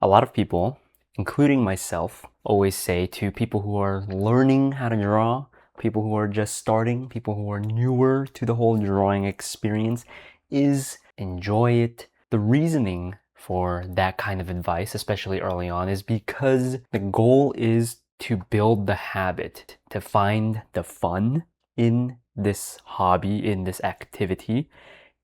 A lot of people, including myself, always say to people who are learning how to draw, people who are just starting, people who are newer to the whole drawing experience, is enjoy it. The reasoning for that kind of advice, especially early on, is because the goal is to build the habit, to find the fun in this hobby, in this activity,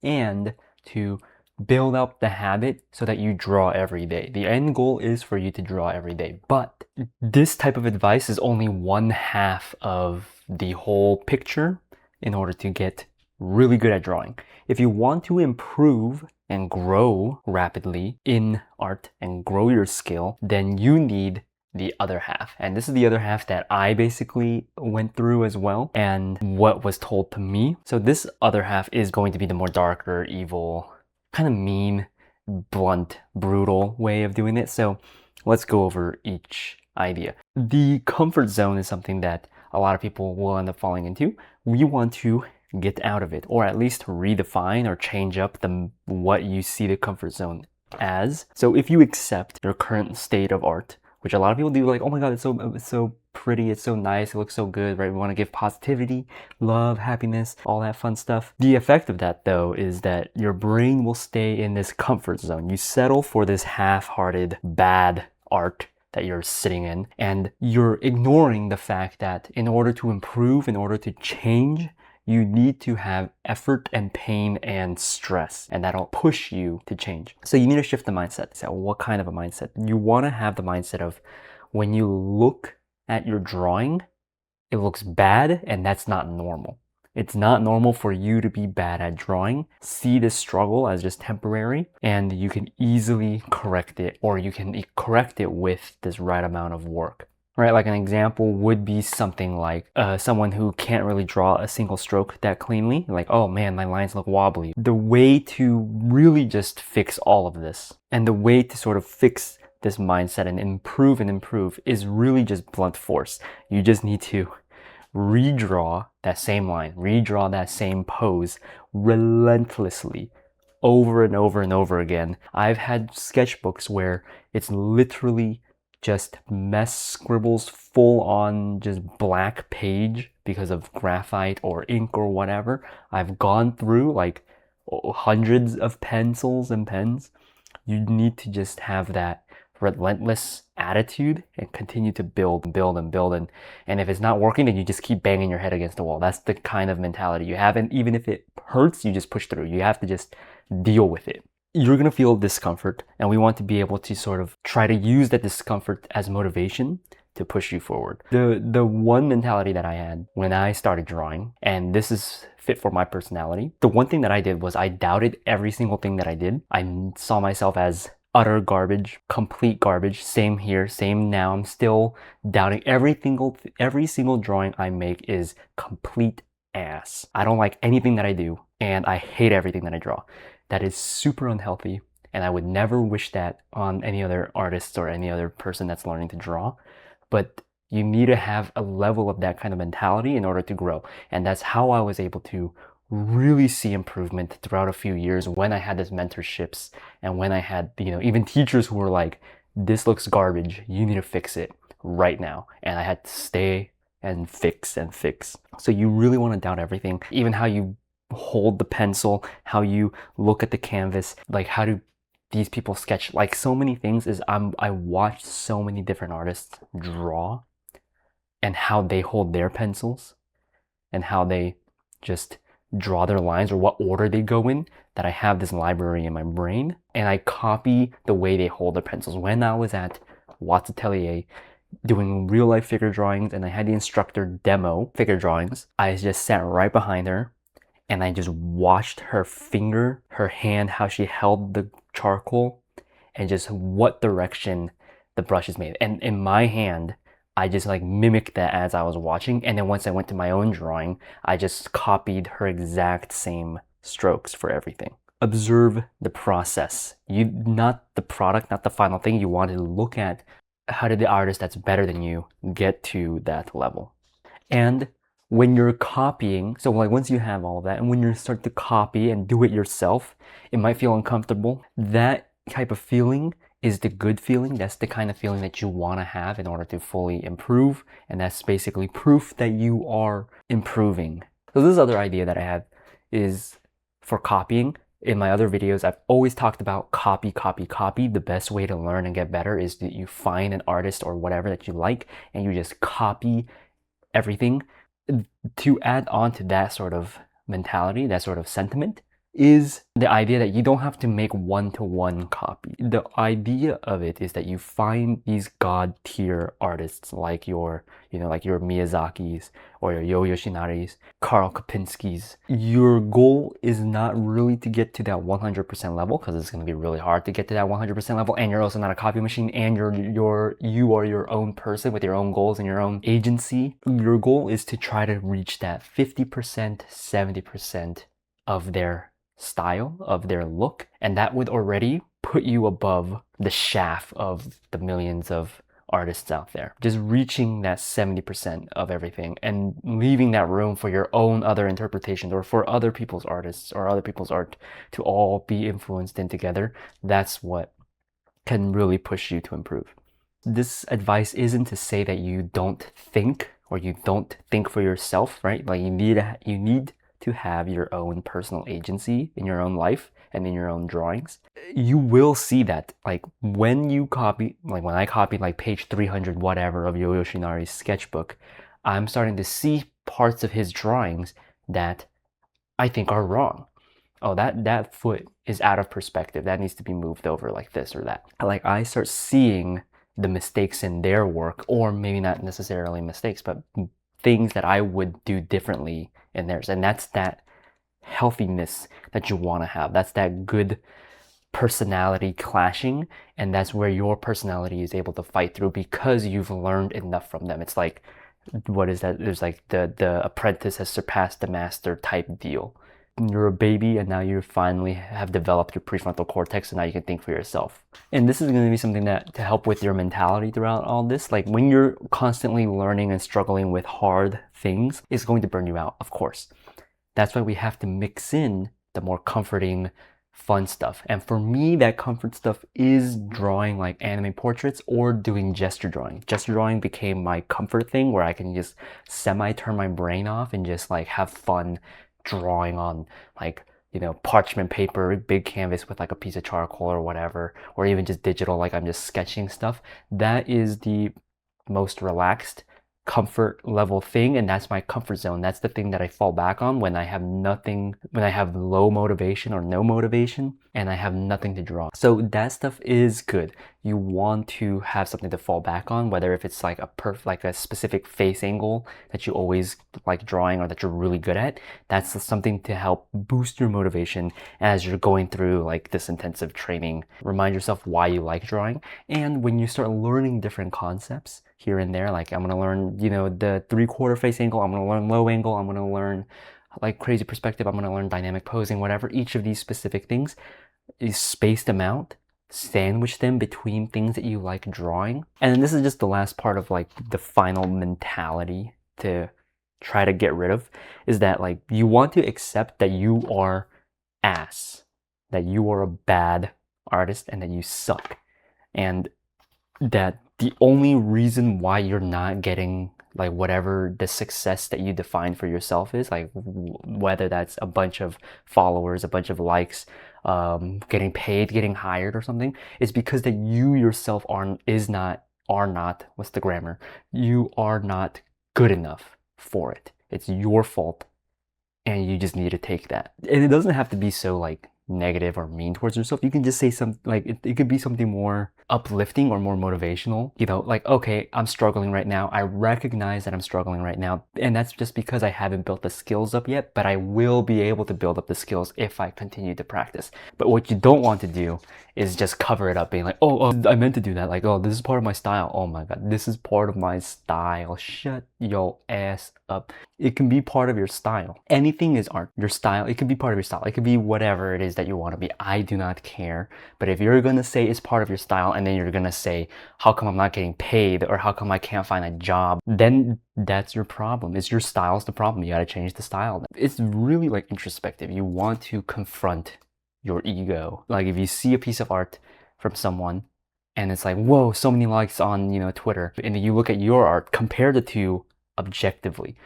and to build up the habit so that you draw every day. The end goal is for you to draw every day. But this type of advice is only one half of the whole picture in order to get really good at drawing. If you want to improve and grow rapidly in art and grow your skill, then you need the other half. And this is the other half that I basically went through as well, and what was told to me. So this other half is going to be the more darker, evil, kind of mean, blunt, brutal way of doing it. So let's go over each idea. The comfort zone is something that a lot of people will end up falling into. We want to get out of it, or at least redefine or change up what you see the comfort zone as. So if you accept your current state of art, which a lot of people do, like, oh my god, it's so pretty, it's so nice, it looks so good, right? We want to give positivity, love, happiness, all that fun stuff. The effect of that, though, is that your brain will stay in this comfort zone. You settle for this half-hearted, bad art that you're sitting in, and you're ignoring the fact that in order to improve, in order to change, you need to have effort and pain and stress, and that'll push you to change. So you need to shift the mindset. So what kind of a mindset? You want to have the mindset of when you look at your drawing, it looks bad, and that's not normal. It's not normal for you to be bad at drawing. See this struggle as just temporary, and you can easily correct it, or you can correct it with this right amount of work. Right, like an example would be something like someone who can't really draw a single stroke that cleanly, like, oh man, my lines look wobbly. The way to really just fix all of this, and the way to sort of fix this mindset and improve is really just blunt force. You just need to redraw that same line, redraw that same pose relentlessly over and over and over again. I've had sketchbooks where it's literally just mess scribbles, full on just black page because of graphite or ink or whatever. I've gone through like hundreds of pencils and pens. You need to just have that relentless attitude and continue to build and if it's not working, then you just keep banging your head against the wall. That's the kind of mentality you have, and even if it hurts, you just push through. You have to just deal with it. You're going to feel discomfort, and we want to be able to sort of try to use that discomfort as motivation to push you forward. The one mentality that I had when I started drawing, and this is fit for my personality, the one thing that I did was I doubted every single thing that I did. I saw myself as utter garbage, complete garbage. Same here, same now. I'm still doubting every single drawing I make is complete ass. I don't like anything that I do, and I hate everything that I draw. That is super unhealthy, and I would never wish that on any other artist or any other person that's learning to draw. But you need to have a level of that kind of mentality in order to grow. And that's how I was able to really see improvement throughout a few years when I had these mentorships and when I had, even teachers who were like, this looks garbage, you need to fix it right now. And I had to stay and fix. So you really want to doubt everything, even how you hold the pencil, how you look at the canvas, like how do these people sketch, like so many things. I watched so many different artists draw and how they hold their pencils and how they just draw their lines or what order they go in, that I have this library in my brain and I copy the way they hold their pencils. When I was at Watts Atelier doing real life figure drawings and I had the instructor demo figure drawings, I just sat right behind her and I just watched her finger, her hand, how she held the charcoal, and just what direction the brush is made. And in my hand, I just like mimicked that as I was watching. And then once I went to my own drawing, I just copied her exact same strokes for everything. Observe the process. Not the product, not the final thing. You want to look at how did the artist that's better than you get to that level. And when you're copying, so like once you have all of that, and when you start to copy and do it yourself, it might feel uncomfortable. That type of feeling is the good feeling. That's the kind of feeling that you want to have in order to fully improve. And that's basically proof that you are improving. So this other idea that I have is for copying. In my other videos, I've always talked about copy, copy, copy. The best way to learn and get better is that you find an artist or whatever that you like and you just copy everything. To add on to that sort of mentality, that sort of sentiment, is the idea that you don't have to make one-to-one copy. The idea of it is that you find these god tier artists like your, like your Miyazakis or your Yo Yoshinaris, Karl Kopinskis. Your goal is not really to get to that 100% level, because it's going to be really hard to get to that 100% level, and you're also not a copy machine, and you are your own person with your own goals and your own agency. Your goal is to try to reach that 50%, 70% of their style, of their look, and that would already put you above the shaft of the millions of artists out there. Just reaching that 70% of everything and leaving that room for your own other interpretations or for other people's artists or other people's art to all be influenced in together. That's what can really push you to improve. This advice isn't to say that you don't think or you don't think for yourself, right? Like you need to have your own personal agency in your own life and in your own drawings. You will see that, like when you copy, like when I copied like page 300 whatever of Yo Yoshinari's sketchbook, I'm starting to see parts of his drawings that I think are wrong. Oh, that foot is out of perspective. That needs to be moved over like this or that. Like I start seeing the mistakes in their work, or maybe not necessarily mistakes, but things that I would do differently in theirs. And that's that healthiness that you want to have. That's that good personality clashing, and that's where your personality is able to fight through because you've learned enough from them. It's like, what is that? There's like the apprentice has surpassed the master type deal. You're a baby and now you finally have developed your prefrontal cortex and now you can think for yourself. And this is going to be something that to help with your mentality throughout all this. Like when you're constantly learning and struggling with hard things, it's going to burn you out, of course. That's why we have to mix in the more comforting, fun stuff. And for me, that comfort stuff is drawing like anime portraits or doing gesture drawing. Gesture drawing became my comfort thing where I can just semi-turn my brain off and just like have fun drawing on like, parchment paper, big canvas with like a piece of charcoal or whatever, or even just digital, like I'm just sketching stuff. That is the most relaxed comfort level thing, and that's my comfort zone. That's the thing that I fall back on when I have nothing, when I have low motivation or no motivation and I have nothing to draw. So that stuff is good. You want to have something to fall back on, whether if it's like a specific face angle that you always like drawing or that you're really good at. That's something to help boost your motivation as you're going through like this intensive training. Remind yourself why you like drawing, and when you start learning different concepts here and there, like I'm gonna learn, the 3/4 face angle, I'm gonna learn low angle, I'm gonna learn like crazy perspective, I'm gonna learn dynamic posing, whatever. Each of these specific things is spaced them out, sandwich them between things that you like drawing. And then this is just the last part of like the final mentality to try to get rid of, is that like you want to accept that you are ass, that you are a bad artist and that you suck, and that the only reason why you're not getting like whatever the success that you define for yourself is, like whether that's a bunch of followers, a bunch of likes, getting paid, getting hired or something, is because that you yourself are not, what's the grammar? You are not good enough for it. It's your fault and you just need to take that. And it doesn't have to be so like negative or mean towards yourself. You can just say something like it could be something more uplifting or more motivational, like, okay, I'm struggling right now, I recognize that I'm struggling right now, and that's just because I haven't built the skills up yet, but I will be able to build up the skills if I continue to practice. But what you don't want to do is just cover it up, being like, oh, I meant to do that, like, oh, this is part of my style. Oh my god, this is part of my style. Shut your ass up. It can be part of your style. Anything is art. Your style, it could be part of your style. It could be whatever it is that you want to be. I do not care. But if you're gonna say it's part of your style and then you're gonna say, how come I'm not getting paid, or how come I can't find a job, then that's your problem. It's your style's the problem. You gotta change the style. It's really like introspective. You want to confront your ego. Like if you see a piece of art from someone and it's like, whoa, so many likes on, Twitter. And then you look at your art, compare the two objectively.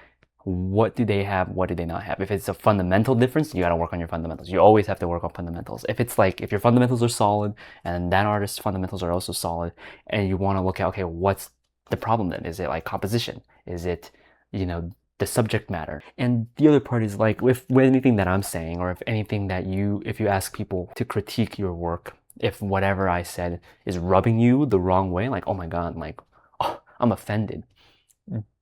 What do they have? What do they not have? If it's a fundamental difference, you got to work on your fundamentals. You always have to work on fundamentals. If it's like, if your fundamentals are solid and that artist's fundamentals are also solid, and you want to look at, okay, what's the problem then? Is it like composition? Is it, the subject matter? And the other part is like, with anything that I'm saying, or if anything that if you ask people to critique your work, if whatever I said is rubbing you the wrong way, like, oh my God, like, oh, I'm offended,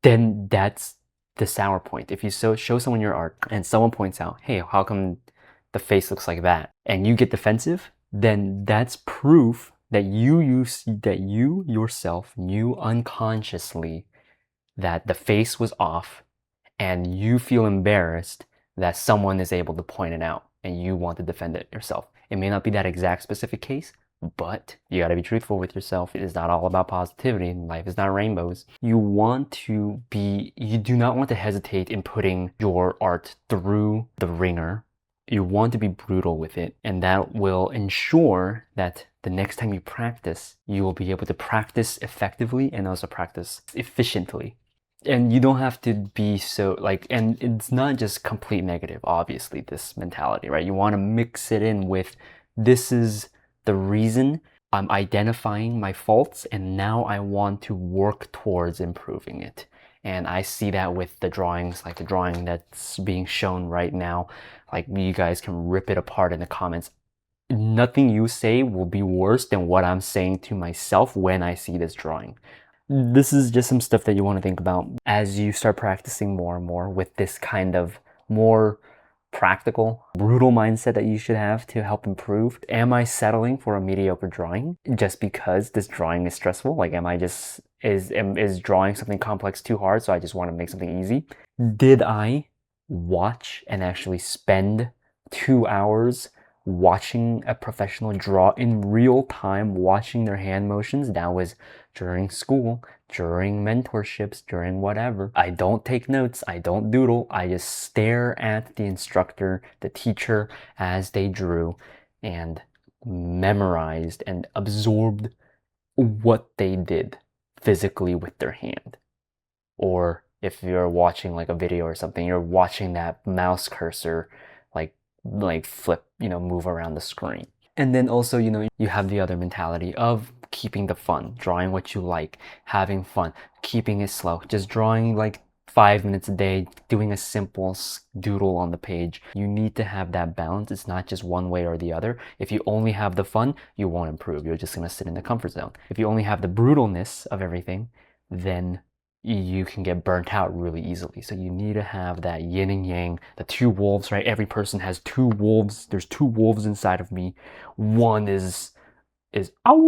then that's the sour point. If you show someone your art and someone points out, hey, how come the face looks like that? And you get defensive, then that's proof that you yourself knew unconsciously that the face was off, and you feel embarrassed that someone is able to point it out and you want to defend it yourself. It may not be that exact specific case, but you got to be truthful with yourself. It is not all about positivity. Life is not rainbows. You do not want to hesitate in putting your art through the ringer. You want to be brutal with it, and that will ensure that the next time you practice, you will be able to practice effectively and also practice efficiently. And you don't have to be so like, and it's not just complete negative, obviously, this mentality, right? You want to mix it in with, this is the reason I'm identifying my faults, and now I want to work towards improving it. And I see that with the drawings, like the drawing that's being shown right now. Like, you guys can rip it apart in the comments. Nothing you say will be worse than what I'm saying to myself when I see this drawing. This is just some stuff that you want to think about as you start practicing more and more with this kind of more practical, brutal mindset that you should have to help improve. Am I settling for a mediocre drawing just because this drawing is stressful? Like, am I just, is drawing something complex too hard, so I just want to make something easy? Did I watch and actually spend 2 hours watching a professional draw in real time, watching their hand motions? That was during school, during mentorships, during whatever. I don't take notes, I don't doodle, I just stare at the instructor, the teacher, as they drew, and memorized and absorbed what they did physically with their hand. Or if you're watching like a video or something, you're watching that mouse cursor like flip, move around the screen. And then also, you have the other mentality of keeping the fun, drawing what you like, having fun, keeping it slow, just drawing like 5 minutes a day, doing a simple doodle on the page. You need to have that balance. It's not just one way or the other. If you only have the fun, you won't improve. You're just going to sit in the comfort zone. If you only have the brutalness of everything, then you can get burnt out really easily. So you need to have that yin and yang, the two wolves, right? Every person has two wolves. There's two wolves inside of me. One is ow!